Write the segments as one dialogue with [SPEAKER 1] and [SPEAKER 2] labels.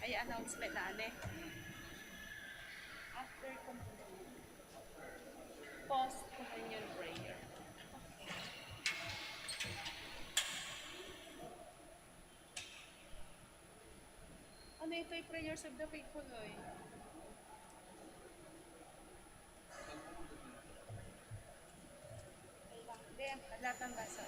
[SPEAKER 1] Ay, announcement na, ane. After communion. Post-communion prayer. Ano ito yung prayers of the faithful, oy? Hindi, latang basa.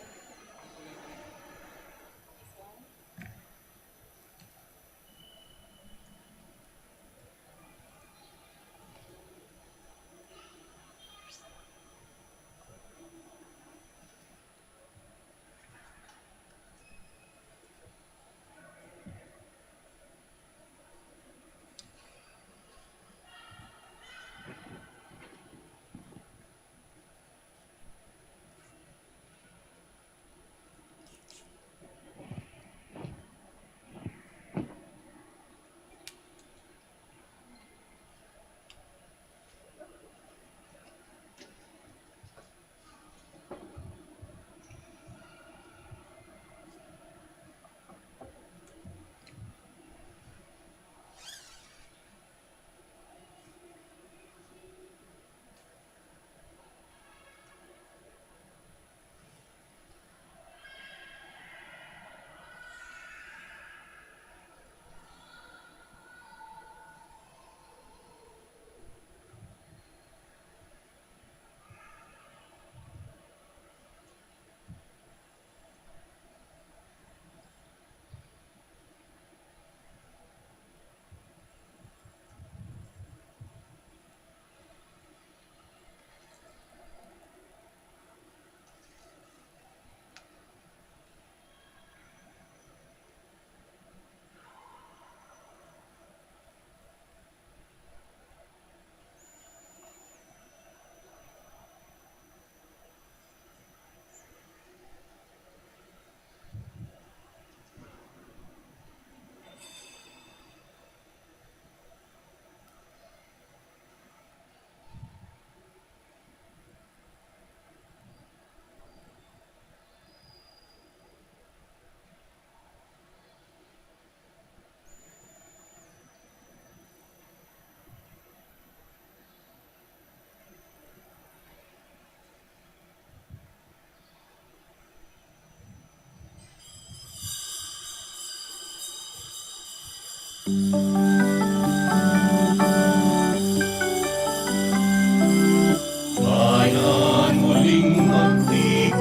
[SPEAKER 2] Bayan muling magtigon,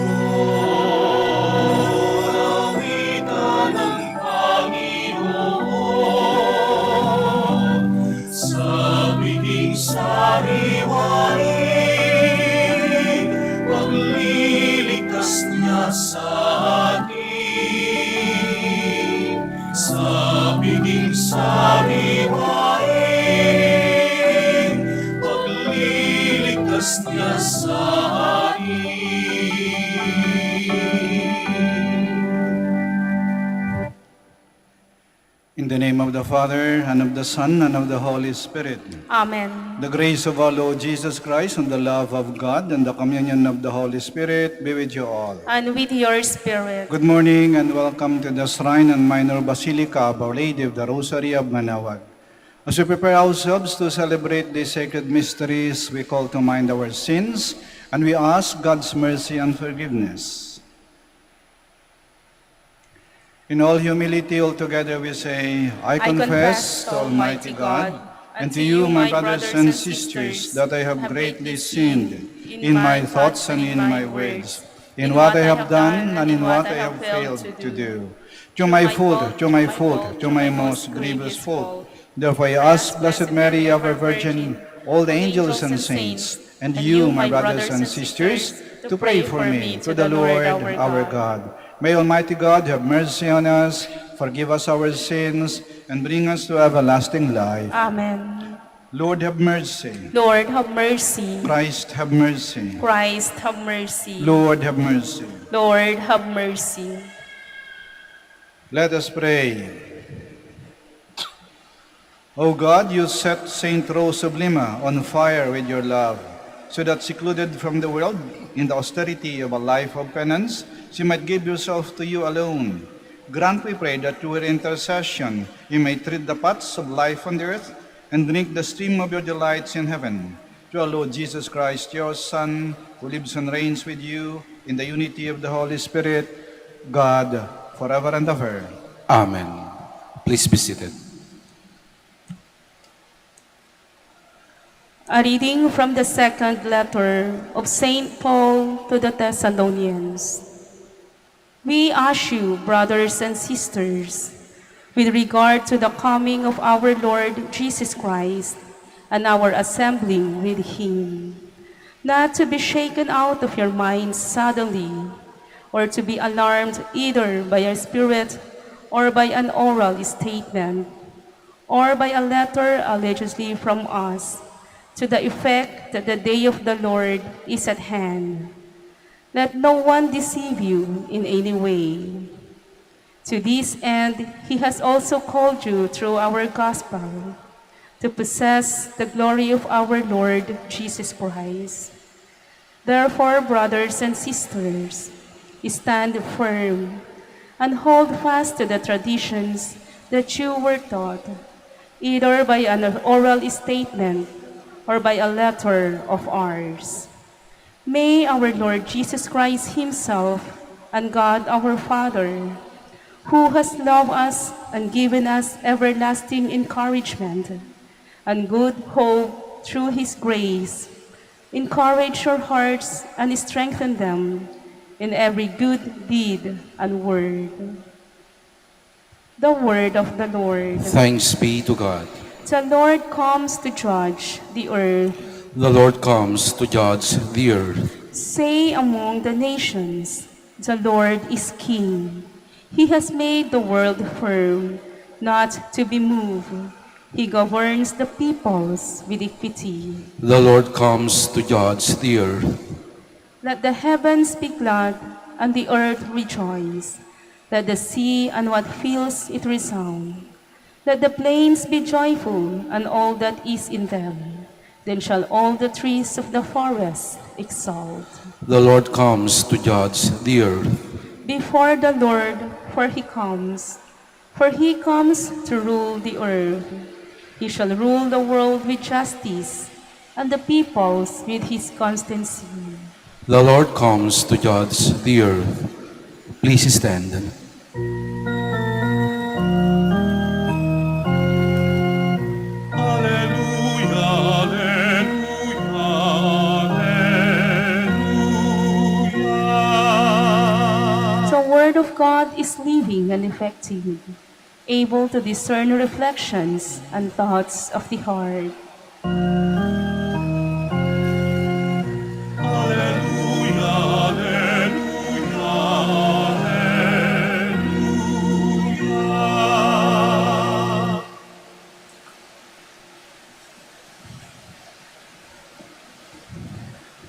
[SPEAKER 2] awitan ng Panginoon. Sa biging sariwain, pagliligtas niya sa atin. Sa biging sariwain, pagliligtas niya sa atin.
[SPEAKER 3] In the name of the Father, and of the Son, and of the Holy Spirit.
[SPEAKER 1] Amen.
[SPEAKER 3] The grace of our Lord Jesus Christ, and the love of God, and the communion of the Holy Spirit be with you all.
[SPEAKER 1] And with your spirit.
[SPEAKER 3] Good morning, and welcome to the Shrine and Minor Basilica of Our Lady of the Rosary of Manaoag. As we prepare ourselves to celebrate these sacred mysteries, we call to mind our sins, and we ask God's mercy and forgiveness. In all humility, altogether we say, I confess to Almighty God, and to you, my brothers and sisters, that I have greatly sinned in my thoughts and in my words, in what I have done and in what I have failed to do. To my fault, to my fault, to my most grievous fault. Therefore I ask Blessed Mary, ever Virgin, all the angels and saints, and you, my brothers and sisters, to pray for me to the Lord our God. May Almighty God have mercy on us, forgive us our sins, and bring us to everlasting life.
[SPEAKER 1] Amen.
[SPEAKER 3] Lord, have mercy.
[SPEAKER 1] Lord, have mercy.
[SPEAKER 3] Christ, have mercy.
[SPEAKER 1] Christ, have mercy.
[SPEAKER 3] Lord, have mercy.
[SPEAKER 1] Lord, have mercy.
[SPEAKER 3] Let us pray. O God, you set Saint Rose of Lima on fire with your love, so that secluded from the world in the austerity of a life of penance, she might give herself to you alone. Grant, we pray, that through her intercession you may tread the paths of life on the earth and drink the stream of your delights in heaven. Through our Lord Jesus Christ, your Son, who lives and reigns with you in the unity of the Holy Spirit, God, forever and ever.
[SPEAKER 4] Amen. Please be seated.
[SPEAKER 5] A reading from the second letter of St. Paul to the Thessalonians. We ask you, brothers and sisters, with regard to the coming of our Lord Jesus Christ and our assembling with him, not to be shaken out of your minds suddenly, or to be alarmed either by a spirit or by an oral statement, or by a letter allegedly from us, to the effect that the day of the Lord is at hand. Let no one deceive you in any way. To this end, he has also called you through our gospel to possess the glory of our Lord Jesus Christ. Therefore, brothers and sisters, stand firm and hold fast to the traditions that you were taught, either by an oral statement or by a letter of ours. May our Lord Jesus Christ himself and God our Father, who has loved us and given us everlasting encouragement and good hope through his grace, encourage your hearts and strengthen them in every good deed and word. The word of the Lord.
[SPEAKER 4] Thanks be to God.
[SPEAKER 5] The Lord comes to judge the earth.
[SPEAKER 4] The Lord comes to judge the earth.
[SPEAKER 5] Say among the nations, the Lord is King. He has made the world firm, not to be moved. He governs the peoples with equity.
[SPEAKER 4] The Lord comes to judge the earth.
[SPEAKER 5] Let the heavens be glad and the earth rejoice. Let the sea and what fills it resound. Let the plains be joyful and all that is in them. Then shall all the trees of the forest exult.
[SPEAKER 4] The Lord comes to judge the earth.
[SPEAKER 5] Before the Lord, for he comes to rule the earth. He shall rule the world with justice, and the peoples with his constancy.
[SPEAKER 4] The Lord comes to judge the earth. Please stand.
[SPEAKER 2] Alleluia, alleluia, alleluia.
[SPEAKER 5] The word of God is living and effective, able to discern reflections and thoughts of the heart.
[SPEAKER 2] Alleluia, alleluia, alleluia.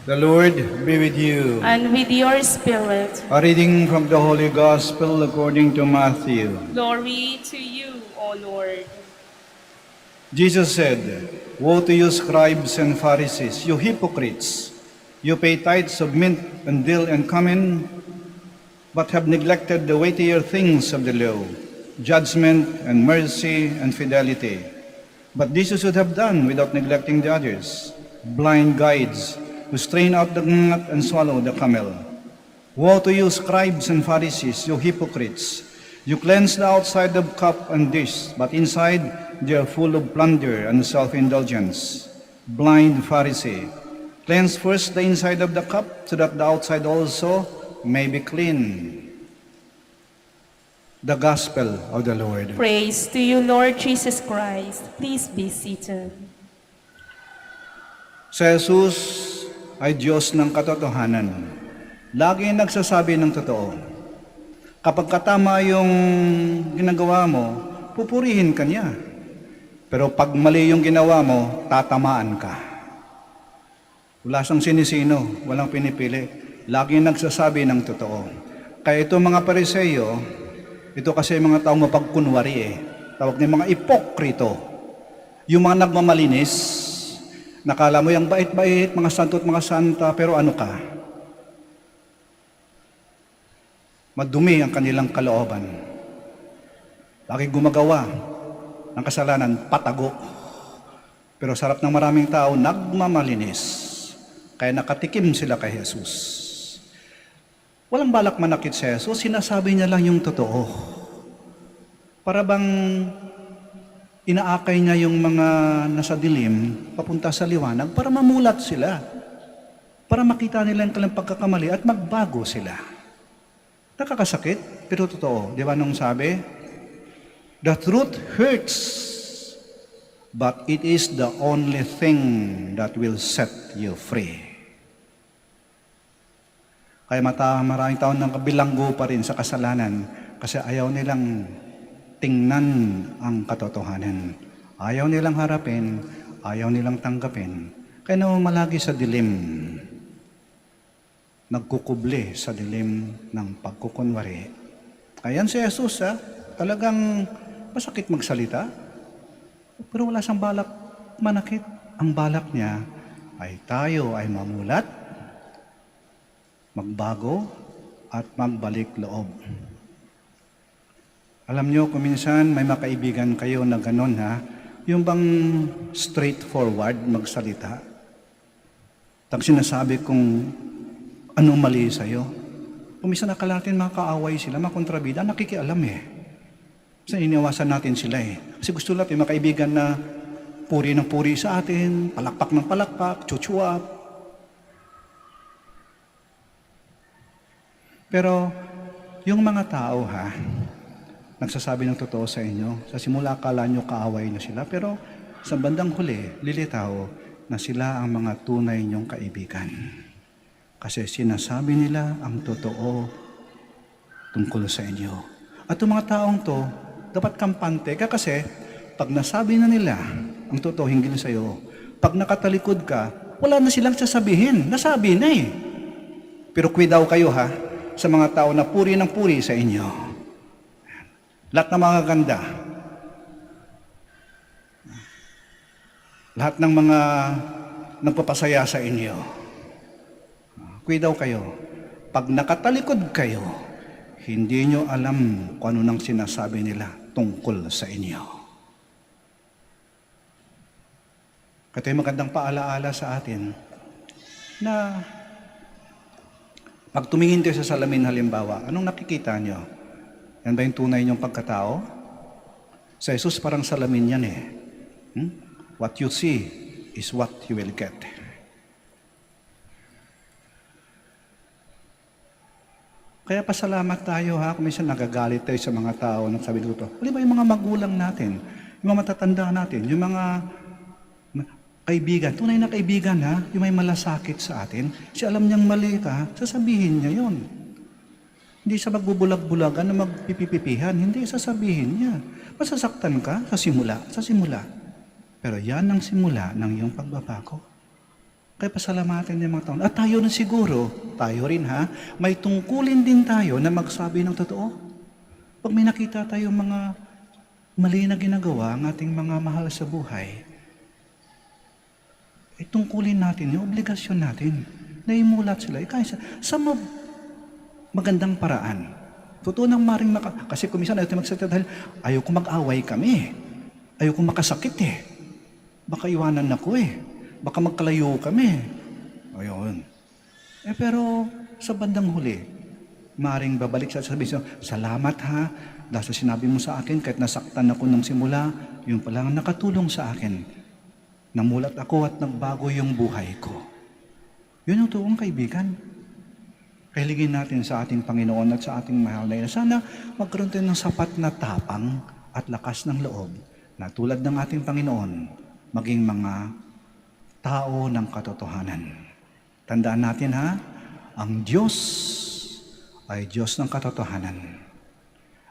[SPEAKER 3] The Lord be with you.
[SPEAKER 5] And with your spirit,
[SPEAKER 3] A reading from the Holy Gospel according to Matthew.
[SPEAKER 5] glory to you, O Lord.
[SPEAKER 3] Jesus said, Woe to you, scribes and Pharisees, you hypocrites! You pay tithes of mint and dill and cumin, but have neglected the weightier things of the law, judgment and mercy and fidelity. But this you should have done without neglecting the others. Blind guides, who strain out the gnat and swallow the camel. Woe to you, scribes and Pharisees, you hypocrites! You cleanse the outside of cup and dish, but inside they are full of plunder and self-indulgence. Blind Pharisee, cleanse first the inside of the cup, so that the outside also may be clean. The Gospel of the Lord.
[SPEAKER 5] Praise to you, Lord Jesus Christ. Please be seated.
[SPEAKER 3] Si Jesus ay Diyos ng katotohanan. Lagi nagsasabi ng totoo. Kapag katama yung ginagawa mo, pupurihin ka niya. Pero pag mali yung ginawa mo, tatamaan ka. Wala siyang sinisino, walang pinipili. Lagi nagsasabi ng totoo. Kaya ito mga Pariseyo, ito kasi mga taong mapagkunwari eh. Tawag niya mga ipokrito. Yung mga nagmamalinis, nakala mo yung bait-bait, mga santo at mga santa, pero ano ka? Madumi ang kanilang kalooban. Lagi gumagawa ng kasalanan, patago. Pero sarap ng maraming tao, nagmamalinis. Kaya nakatikim sila kay Jesus. Walang balak manakit si Jesus, sinasabi niya lang yung totoo. Para bang inaakay niya yung mga nasa dilim, papunta sa liwanag, para mamulat sila. Para makita nila ang kanilang pagkakamali at magbago sila. Nakakasakit, pero totoo. Di ba nung sabi? The truth hurts, but it is the only thing that will set you free. Kaya maraming taon ng kabilanggo pa rin sa kasalanan kasi ayaw nilang tingnan ang katotohanan. Ayaw nilang harapin, ayaw nilang tanggapin. Kaya namamalagi sa dilim. Nagkukubli sa dilim ng pagkukunwari. Ayan si Jesus, talagang masakit magsalita, pero wala siyang balak manakit. Ang balak niya ay tayo ay mamulat, magbago, at magbalik loob. Alam niyo, kung minsan may makaibigan kayo na ganon, yung bang straightforward magsalita. Tapos sinasabi kung anong mali sa'yo. Kung minsan akala natin makakaaway sila, makontrabida, nakikialam Kasi iniwasan natin sila Kasi gusto natin makaibigan na puri ng puri sa atin, palakpak ng palakpak, chuchuap. Pero yung mga tao nagsasabi ng totoo sa inyo. Sa simula akala nyo kaaway na sila, pero sa bandang huli, lilitaw na sila ang mga tunay nyong kaibigan. Kasi sinasabi nila ang totoo tungkol sa inyo. At yung mga taong to, dapat kampante ka kasi pag nasabi na nila ang totoo hinggil sa iyo, pag nakatalikod ka, wala na silang sasabihin. Nasabi na Pero daw kayo sa mga tao na puri ng puri sa inyo. Lahat ng mga ganda, lahat ng mga nagpapasaya sa inyo, daw kayo. Pag nakatalikod kayo, hindi nyo alam kung ano nang sinasabi nila tungkol sa inyo. Kaya magandang paalaala sa atin na pag tumingin tayo sa salamin halimbawa, anong nakikita nyo? Yan ba yung tunay nyong pagkatao? Sa Jesus parang salamin yan What you see is what you will get. Kaya pasalamat tayo kung minsan nagagalit tayo sa mga tao na sabi dito. Halimbawa yung mga magulang natin, yung mga matatanda natin, yung mga kaibigan, tunay na kaibigan yung may malasakit sa atin. Kasi alam niyang mali ka, sasabihin niya yon. Hindi sa magbubulag-bulagan na magpipipipihan, hindi sasabihin niya. Masasaktan ka sa simula. Pero yan ang simula ng iyong pagbabago. Kaya pasalamatan niya mga taon. At tayo na siguro, tayo rin may tungkulin din tayo na magsabi ng totoo. Pag may nakita tayo mga mali na ginagawa ang ating mga mahal sa buhay, tungkulin natin, yung obligasyon natin, na imulat sila. Kaya sa magandang paraan. Totoo nang maring kasi kung minsan ayaw tayo magsalita dahil ayaw ko mag-away kami. Ayaw ko makasakit Baka iwanan ako Baka magkalayo kami. Ayun. Pero sa bandang huli, maring babalik sa sabihin, salamat dahil sa sinabi mo sa akin, kahit nasaktan ako ng simula, yung palang nakatulong sa akin. Namulat ako at nagbago yung buhay ko. Yun yung tuwang kaibigan. Kahiligin natin sa ating Panginoon at sa ating mahal na ina. Sana magkaroon tayo ng sapat na tapang at lakas ng loob na tulad ng ating Panginoon, maging mga tao ng katotohanan. Tandaan natin ang Diyos ay Diyos ng katotohanan.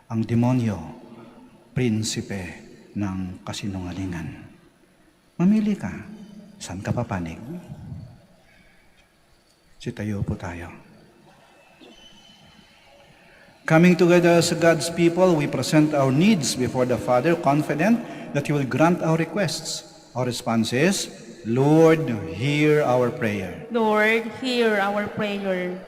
[SPEAKER 3] Ang demonyo, prinsipe ng kasinungalingan. Mamili ka, saan ka papanig? Sitayo po tayo. Coming together as God's people, we present our needs before the Father, confident that He will grant our requests. Our response is, Lord, hear our prayer.
[SPEAKER 5] Lord, hear our prayer,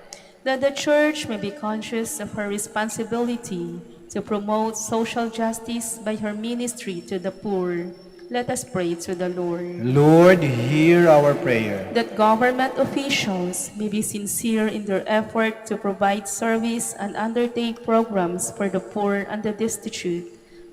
[SPEAKER 5] that the Church may be conscious of her responsibility to promote social justice by her ministry to the poor. Let us pray to the Lord.
[SPEAKER 3] Lord, hear our prayer.
[SPEAKER 5] That government officials may be sincere in their effort to provide service and undertake programs for the poor and the destitute.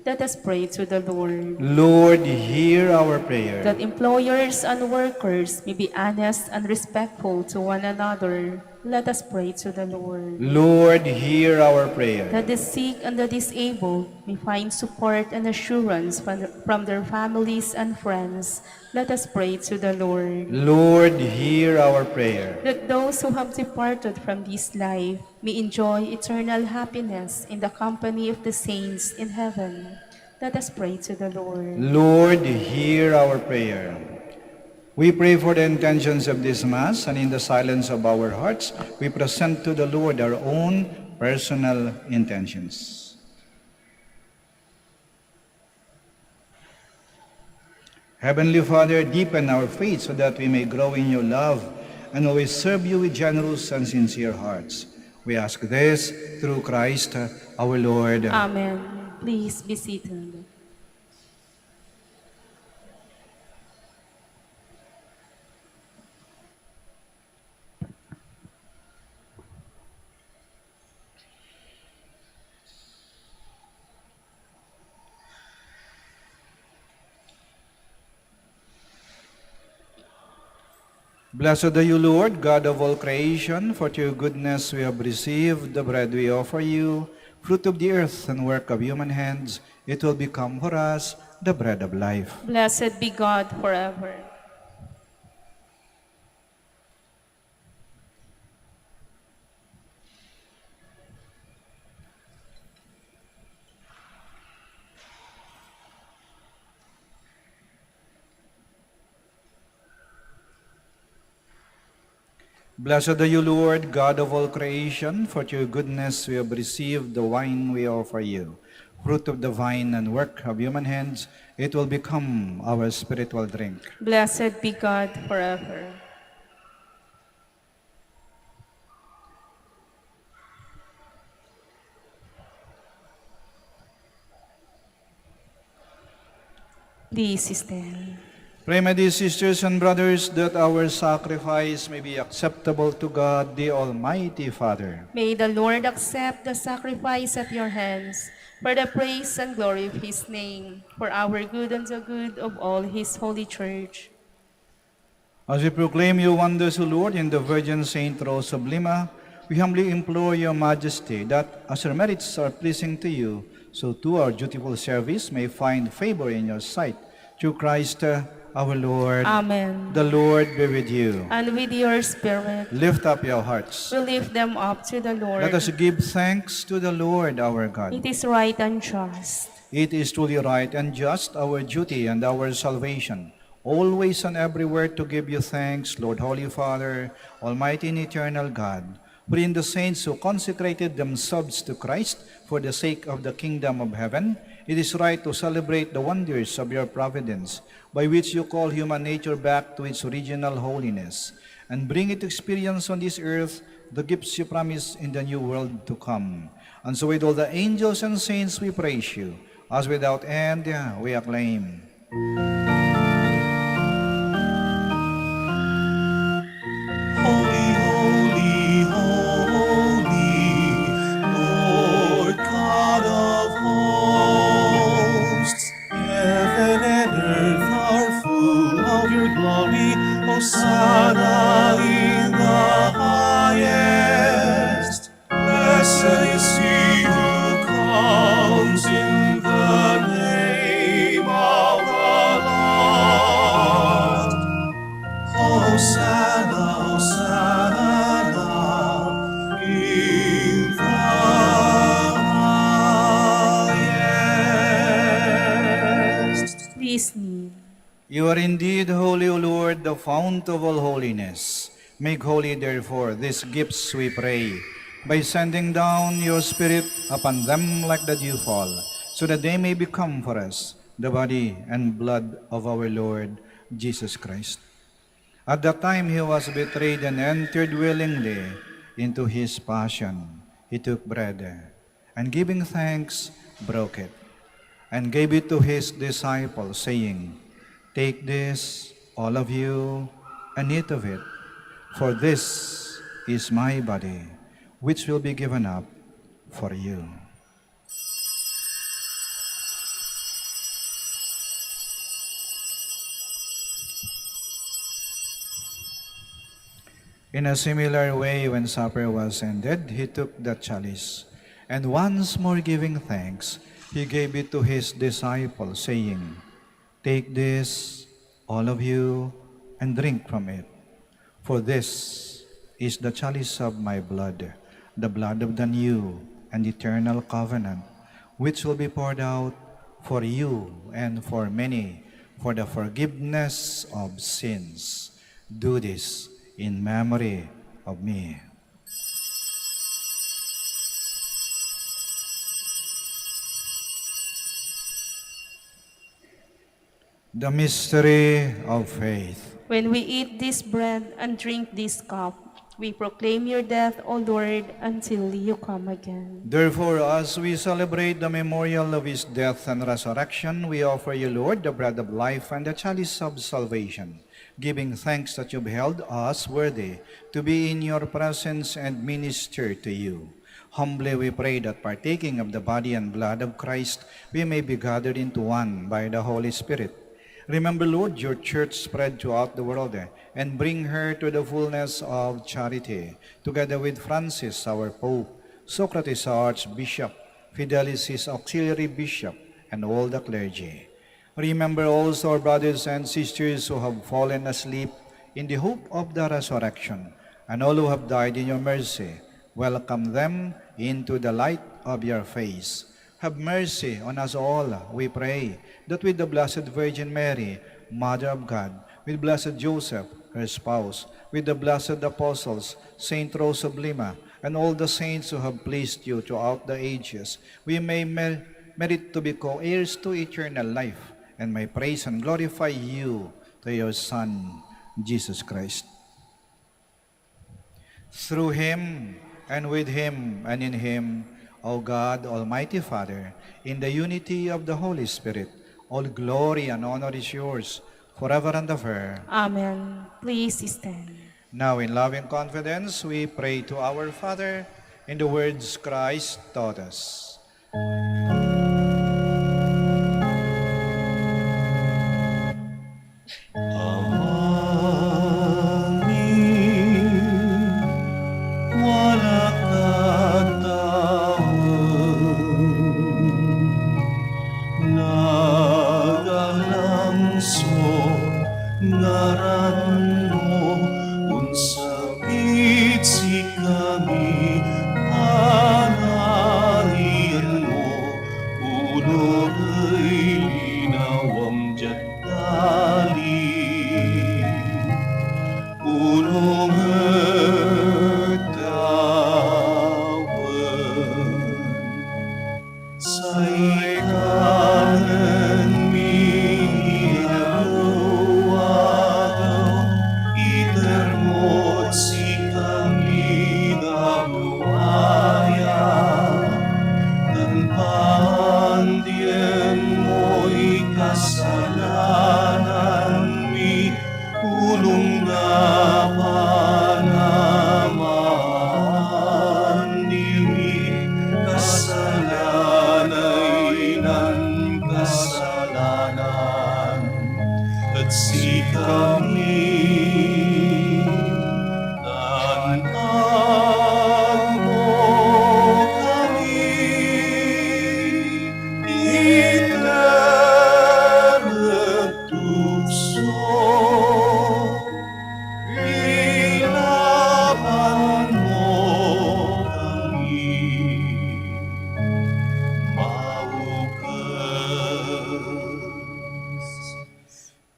[SPEAKER 5] Let us pray to the Lord.
[SPEAKER 3] Lord, hear our prayer.
[SPEAKER 5] That employers and workers may be honest and respectful to one another. Let us pray to the Lord.
[SPEAKER 3] Lord, hear our prayer.
[SPEAKER 5] That the sick and the disabled may find support and assurance from their families and friends. Let us pray to the Lord.
[SPEAKER 3] Lord, hear our prayer.
[SPEAKER 5] That those who have departed from this life may enjoy eternal happiness in the company of the saints in heaven. Let us pray to the Lord.
[SPEAKER 3] Lord, hear our prayer. We pray for the intentions of this Mass, and in the silence of our hearts, we present to the Lord our own personal intentions. Heavenly Father, deepen our faith so that we may grow in your love and always serve you with generous and sincere hearts. We ask this through Christ our Lord.
[SPEAKER 5] Amen. Please be seated.
[SPEAKER 3] Blessed are you, Lord, God of all creation, for to your goodness we have received the bread we offer you, fruit of the earth and work of human hands. It will become for us the bread of life.
[SPEAKER 5] Blessed be God forever.
[SPEAKER 3] Blessed are you, Lord, God of all creation, for to your goodness we have received the wine we offer you, fruit of the vine and work of human hands. It will become our spiritual drink.
[SPEAKER 5] Blessed be God forever. Please stand.
[SPEAKER 3] Pray, my dear sisters and brothers, that our sacrifice may be acceptable to God, the Almighty Father.
[SPEAKER 5] May the Lord accept the sacrifice at your hands for the praise and glory of his name, for our good and the good of all his holy church.
[SPEAKER 3] As we proclaim your wonders, O Lord, in the Virgin Saint Rose of Lima, we humbly implore your majesty that, as her merits are pleasing to you, so too our dutiful service may find favor in your sight. Through Christ our Lord.
[SPEAKER 5] Amen.
[SPEAKER 3] The Lord be with you.
[SPEAKER 5] And with your spirit,
[SPEAKER 3] Lift up your hearts.
[SPEAKER 5] we lift them up to the Lord.
[SPEAKER 3] Let us give thanks to the Lord our God.
[SPEAKER 5] It is right and just.
[SPEAKER 3] It is truly right and just, our duty and our salvation, always and everywhere to give you thanks, Lord, Holy Father, Almighty and eternal God. For in the saints who consecrated themselves to Christ for the sake of the kingdom of heaven, it is right to celebrate the wonders of your providence, by which you call human nature back to its original holiness, and bring it to experience on this earth the gifts you promise in the new world to come. And so with all the angels and saints we praise you, as without end we acclaim.
[SPEAKER 2] Holy, holy, holy, Lord God of hosts. Heaven and earth are full of your glory. Hosanna in the highest. Blessed is he who comes in the name of the Lord. Hosanna, Hosanna in the highest.
[SPEAKER 5] Please kneel.
[SPEAKER 3] You are indeed holy, O Lord, the fount of all holiness. Make holy, therefore, these gifts, we pray, by sending down your Spirit upon them like the dewfall, so that they may become for us the body and blood of our Lord Jesus Christ. At the time he was betrayed and entered willingly into his passion, he took bread, and giving thanks, broke it, and gave it to his disciples, saying, "Take this, all of you, and eat of it, for this is my body, which will be given up for you." In a similar way, when supper was ended, he took the chalice, and once more giving thanks, he gave it to his disciples, saying, "Take this, all of you, and drink from it. For this is the chalice of my blood, the blood of the new and eternal covenant, which will be poured out for you and for many for the forgiveness of sins. Do this in memory of me." The mystery of faith.
[SPEAKER 5] When we eat this bread and drink this cup, we proclaim your death, O Lord, until you come again.
[SPEAKER 3] Therefore, as we celebrate the memorial of his death and resurrection, we offer you, Lord, the bread of life and the chalice of salvation, giving thanks that you've held us worthy to be in your presence and minister to you. Humbly we pray that partaking of the body and blood of Christ, we may be gathered into one by the Holy Spirit. Remember, Lord, your church spread throughout the world and bring her to the fullness of charity, together with Francis, our Pope, Socrates, our Archbishop, Fidelis, his auxiliary bishop, and all the clergy. Remember also our brothers and sisters who have fallen asleep in the hope of the resurrection, and all who have died in your mercy. Welcome them into the light of your face. Have mercy on us all, we pray, that with the Blessed Virgin Mary, Mother of God, with Blessed Joseph, her spouse, with the blessed apostles, Saint Rose of Lima, and all the saints who have pleased you throughout the ages, we may merit to be co-heirs to eternal life, and may praise and glorify you to your Son, Jesus Christ. Through him, and with him, and in him, O God, Almighty Father, in the unity of the Holy Spirit, all glory and honor is yours, forever and ever.
[SPEAKER 5] Amen. Please stand.
[SPEAKER 3] Now in loving confidence, we pray to our Father in the words Christ taught us.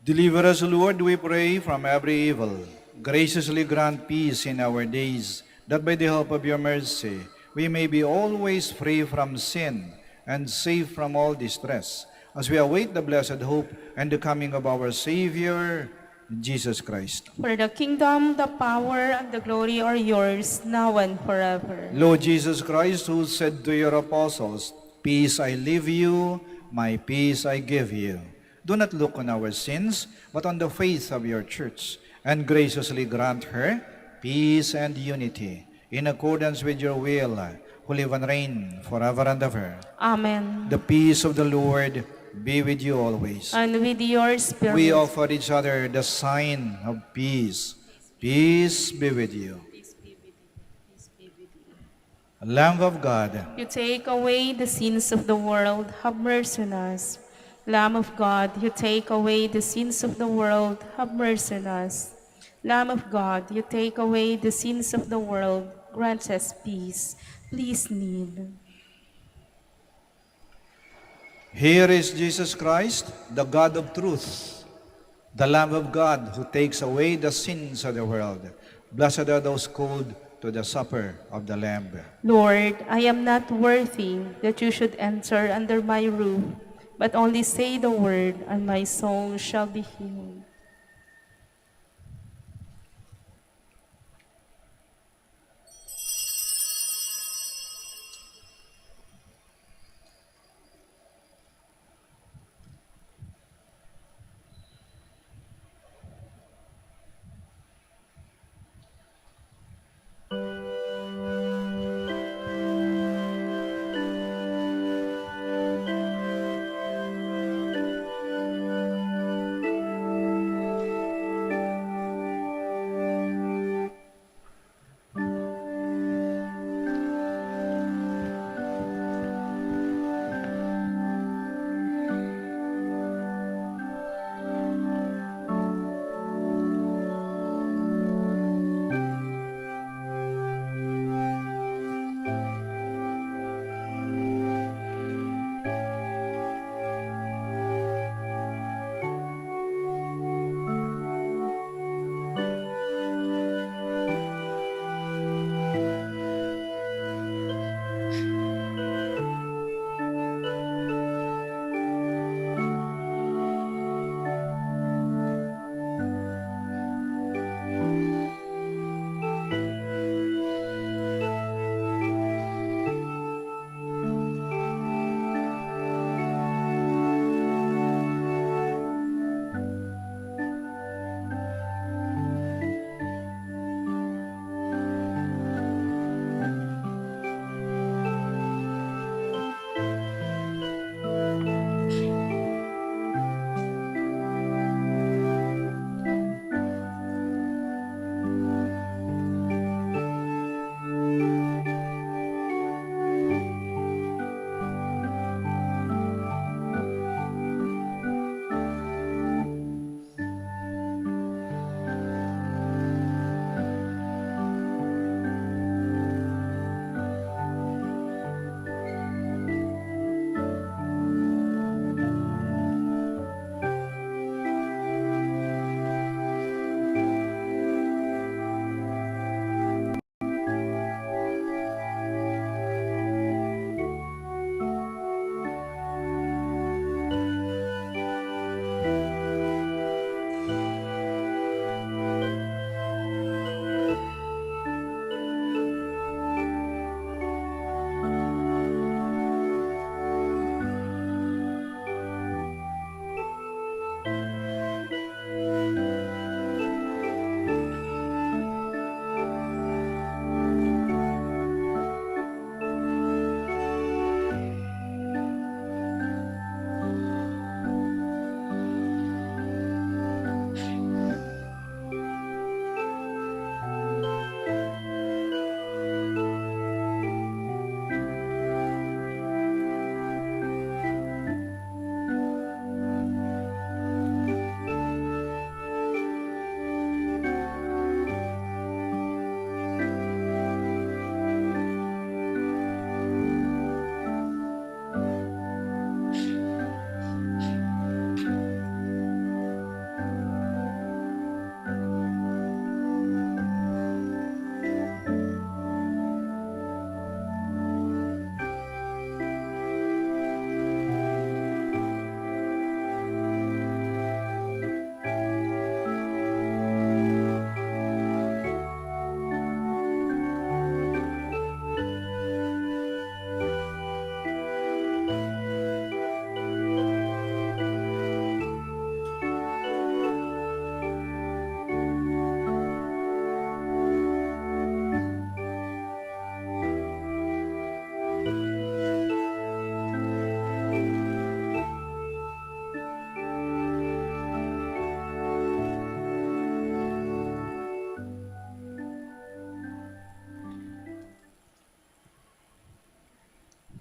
[SPEAKER 3] Deliver us, Lord, we pray, from every evil. Graciously grant peace in our days, that by the help of your mercy, we may be always free from sin and safe from all distress, as we await the blessed hope and the coming of our Savior, Jesus Christ.
[SPEAKER 5] For the kingdom, the power, and the glory are yours, now and forever.
[SPEAKER 3] Lord Jesus Christ, who said to your apostles, "Peace I leave you, my peace I give you," do not look on our sins, but on the faith of your church, and graciously grant her peace and unity, in accordance with your will, who live and reign forever and ever.
[SPEAKER 5] Amen.
[SPEAKER 3] The peace of the Lord be with you always.
[SPEAKER 5] And with your spirit.
[SPEAKER 3] We offer each other the sign of peace. Peace be with you. Lamb of God,
[SPEAKER 5] You take away the sins of the world, have mercy on us. Lamb of God, you take away the sins of the world, have mercy on us. Lamb of God, you take away the sins of the world, grant us peace. Please kneel.
[SPEAKER 3] here is Jesus Christ, the God of truth, the Lamb of God who takes away the sins of the world. Blessed are those called to the supper of the Lamb.
[SPEAKER 5] Lord, I am not worthy that you should enter under my roof, but only say the word, and my soul shall be healed.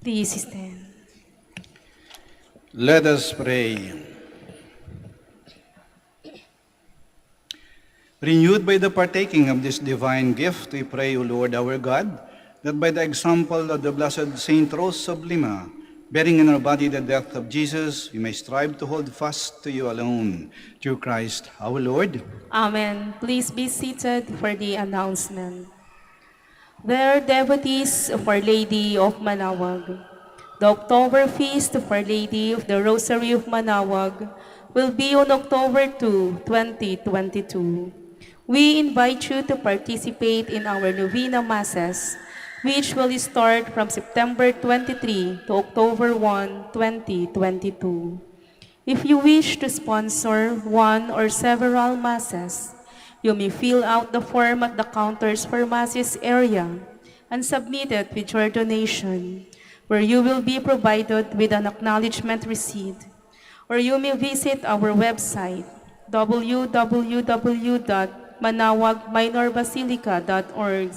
[SPEAKER 5] Please stand.
[SPEAKER 3] Let us pray. Renewed by the partaking of this divine gift, we pray, O Lord our God, that by the example of the blessed Saint Rose of Lima, bearing in our body the death of Jesus, we may strive to hold fast to you alone, through Christ our Lord.
[SPEAKER 5] Amen. Please be seated for the announcement. Their devotees of Our Lady of Manaoag. The October feast of Our Lady of the Rosary of Manaoag will be on October 2, 2022. We invite you to participate in our Novena Masses, which will start from September 23 to October 1, 2022. If you wish to sponsor one or several Masses, you may fill out the form at the counters for Masses area and submit it with your donation, where you will be provided with an acknowledgement receipt. Or you may visit our website, www.manawagminorbasilica.org,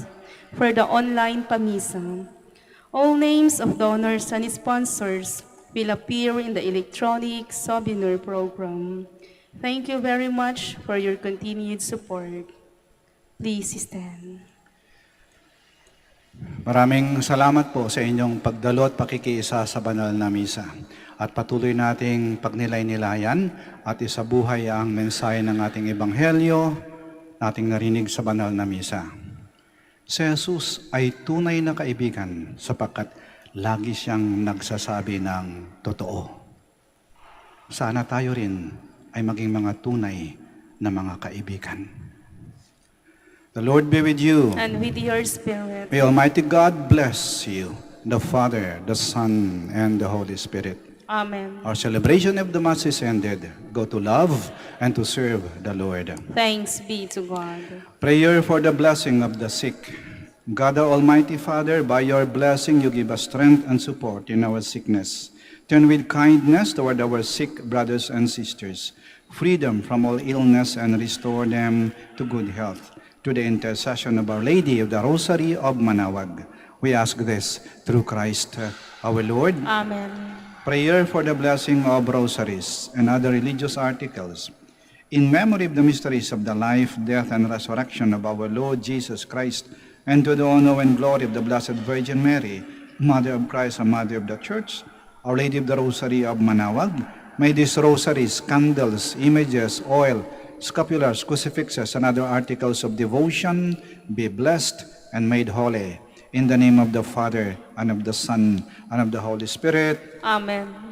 [SPEAKER 5] for the online pamisa. All names of donors and sponsors will appear in the electronic souvenir program. Thank you very much for your continued support. Please stand.
[SPEAKER 3] Maraming salamat po sa inyong pagdalo at pakikiisa sa banal na misa. At patuloy nating pagnilay-nilayan at isabuhay ang mensahe ng ating ebanghelyo nating narinig sa banal na misa. Si Jesus ay tunay na kaibigan sapagkat lagi siyang nagsasabi ng totoo. Sana tayo rin ay maging mga tunay na mga kaibigan. The Lord be with you.
[SPEAKER 5] And with your spirit.
[SPEAKER 3] May Almighty God bless you, the Father, the Son, and the Holy Spirit.
[SPEAKER 5] Amen.
[SPEAKER 3] Our celebration of the Mass is ended. Go to love and to serve the Lord.
[SPEAKER 5] Thanks be to God.
[SPEAKER 3] Prayer for the blessing of the sick. God, our Almighty Father, by your blessing you give us strength and support in our sickness. Turn with kindness toward our sick brothers and sisters, freedom from all illness, and restore them to good health. Through the intercession of Our Lady of the Rosary of Manaoag, we ask this through Christ our Lord.
[SPEAKER 5] Amen.
[SPEAKER 3] Prayer for the blessing of rosaries and other religious articles. In memory of the mysteries of the life, death, and resurrection of our Lord Jesus Christ, and to the honor and glory of the Blessed Virgin Mary, Mother of Christ and Mother of the Church, Our Lady of the Rosary of Manaoag, may these rosaries, candles, images, oil, scapulars, crucifixes, and other articles of devotion be blessed and made holy. In the name of the Father, and of the Son, and of the Holy Spirit.
[SPEAKER 5] Amen.